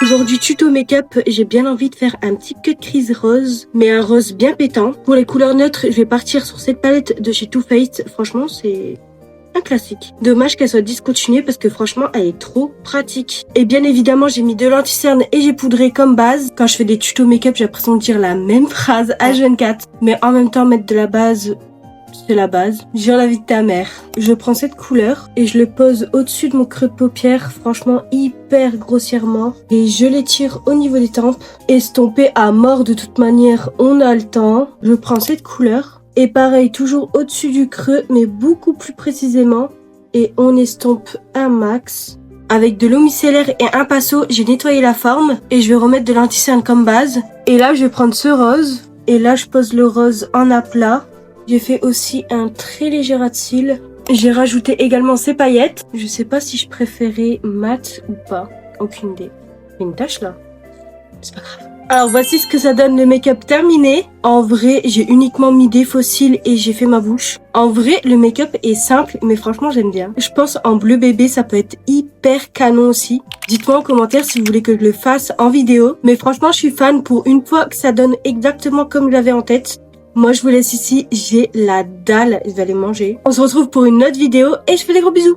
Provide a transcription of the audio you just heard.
Aujourd'hui, tuto make-up, j'ai bien envie de faire un petit cut crease rose, mais un rose bien pétant. Pour les couleurs neutres, je vais partir sur cette palette de chez Too Faced. Franchement, c'est un classique. Dommage qu'elle soit discontinuée parce que franchement, elle est trop pratique. Et bien évidemment, j'ai mis de l'anti-cerne et j'ai poudré comme base. Quand je fais des tutos make-up, j'ai l'impression de dire la même phrase H24. Mais en même temps, mettre de la base, c'est la base. Jure la vie de ta mère. Je prends cette couleur et je le pose au-dessus de mon creux de paupière, franchement hyper grossièrement. Et je l'étire au niveau des tempes. Estomper à mort de toute manière, on a le temps. Je prends cette couleur. Et pareil, toujours au-dessus du creux, mais beaucoup plus précisément. Et on estompe un max. Avec de l'eau micellaire et un pinceau, j'ai nettoyé la forme. Et je vais remettre de l'anti-cerne comme base. Et là, je vais prendre ce rose. Et là, je pose le rose en aplat. J'ai fait aussi un très léger ras de cils. J'ai rajouté également ces paillettes. Je sais pas si je préférais mat ou pas. Aucune idée. Il y a une tache là. C'est pas grave. Alors voici ce que ça donne le make-up terminé. En vrai, j'ai uniquement mis des faux cils et j'ai fait ma bouche. En vrai, le make-up est simple, mais franchement, j'aime bien. Je pense en bleu bébé, ça peut être hyper canon aussi. Dites-moi en commentaire si vous voulez que je le fasse en vidéo. Mais franchement, je suis fan pour une fois que ça donne exactement comme je l'avais en tête. Moi, je vous laisse ici. J'ai la dalle. Je vais aller manger. On se retrouve pour une autre vidéo et je fais des gros bisous.